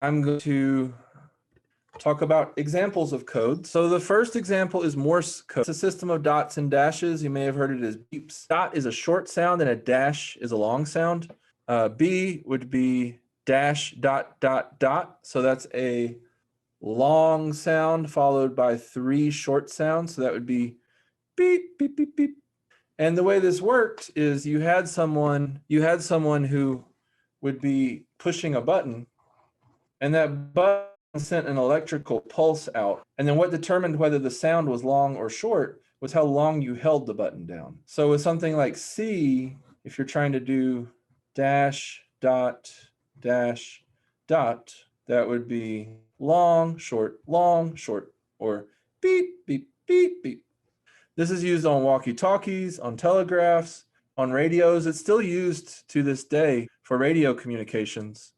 I'm going to talk about examples of code. So the first example is Morse code. It's a system of dots and dashes. You may have heard it as beeps. Dot is a short sound and a dash is a long sound. B would be dash dot dot dot. So that's a long sound followed by 3 short sounds. So that would be beep, beep, beep, beep. And the way this worked is you had someone who would be pushing a button, and that button sent an electrical pulse out. And then what determined whether the sound was long or short was how long you held the button down. So with something like C, if you're trying to do dash, dot, dash, dot, that would be long, short, or beep, beep, beep, beep. This is used on walkie-talkies, on telegraphs, on radios. It's still used to this day for radio communications.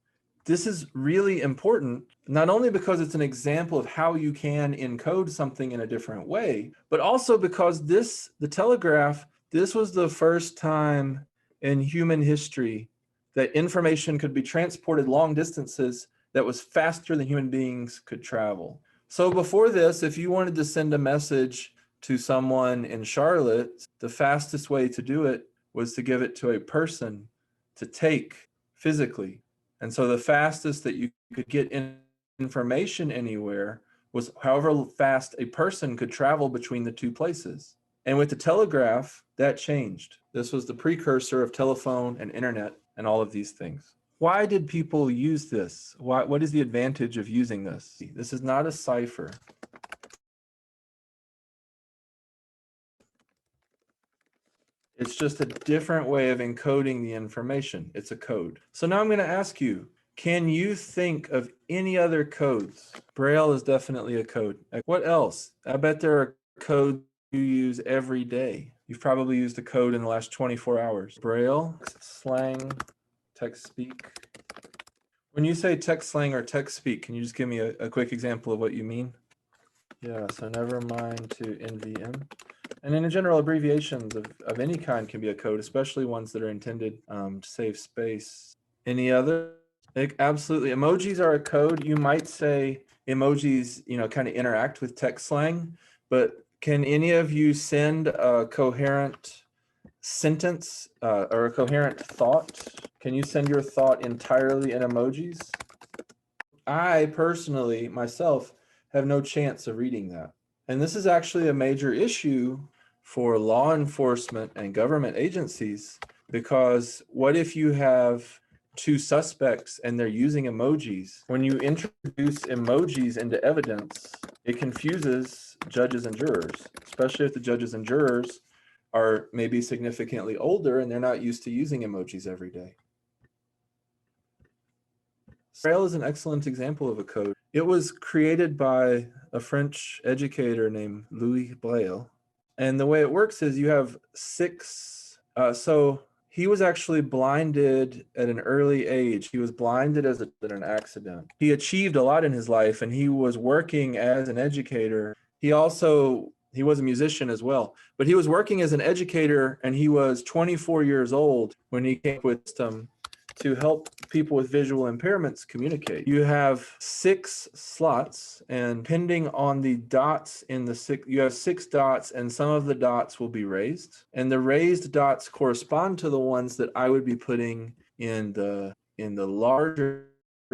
This is really important, not only because it's an example of how you can encode something in a different way, but also because the telegraph, this was the first time in human history that information could be transported long distances that was faster than human beings could travel. So before this, if you wanted to send a message to someone in Charlotte, the fastest way to do it was to give it to a person to take physically. And so the fastest that you could get information anywhere was however fast a person could travel between the two places. And with the telegraph, that changed. This was the precursor of telephone and internet and all of these things. Why did people use this? What is the advantage of using this? This is not a cipher. It's just a different way of encoding the information. It's a code. So now I'm going to ask you, can you think of any other codes? Braille is definitely a code. What else? I bet there are codes you use every day. You've probably used a code in the last 24 hours. Braille, slang, TextSpeak. When you say text slang or TextSpeak, can you just give me a quick example of what you mean? Yeah, so never mind to NVM. And in general, abbreviations of any kind can be a code, especially ones that are intended to save space. Any other? Absolutely. Emojis are a code. You might say emojis, kind of interact with text slang, but can any of you send a coherent sentence or a coherent thought? Can you send your thought entirely in emojis? I personally, myself, have no chance of reading that. And this is actually a major issue for law enforcement and government agencies, because what if you have 2 suspects and they're using emojis? When you introduce emojis into evidence, it confuses judges and jurors, especially if the judges and jurors are maybe significantly older and they're not used to using emojis every day. Braille is an excellent example of a code. It was created by a French educator named Louis Braille. And the way it works is you have 6, so he was actually blinded at an early age. He was blinded at an accident. He achieved a lot in his life, and he was working as an educator. He was a musician as well, but he was working as an educator, and he was 24 years old when he came up with system to help people with visual impairments communicate. You have 6 slots, and depending on the dots in the 6, you have 6 dots, and some of the dots will be raised. And the raised dots correspond to the ones that I would be putting in the larger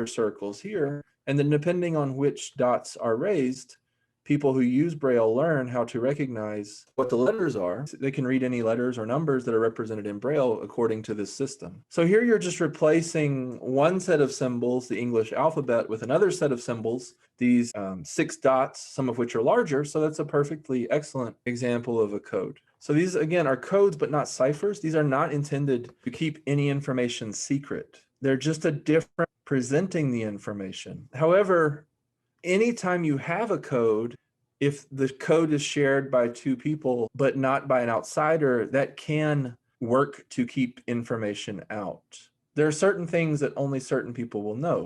circles here. And then depending on which dots are raised, people who use Braille learn how to recognize what the letters are. They can read any letters or numbers that are represented in Braille according to this system. So here you're just replacing one set of symbols, the English alphabet, with another set of symbols, these 6 dots, some of which are larger. So that's a perfectly excellent example of a code. So these, again, are codes, but not ciphers. These are not intended to keep any information secret. They're just a different presenting the information. However, anytime you have a code, if the code is shared by 2 people, but not by an outsider, that can work to keep information out. There are certain things that only certain people will know.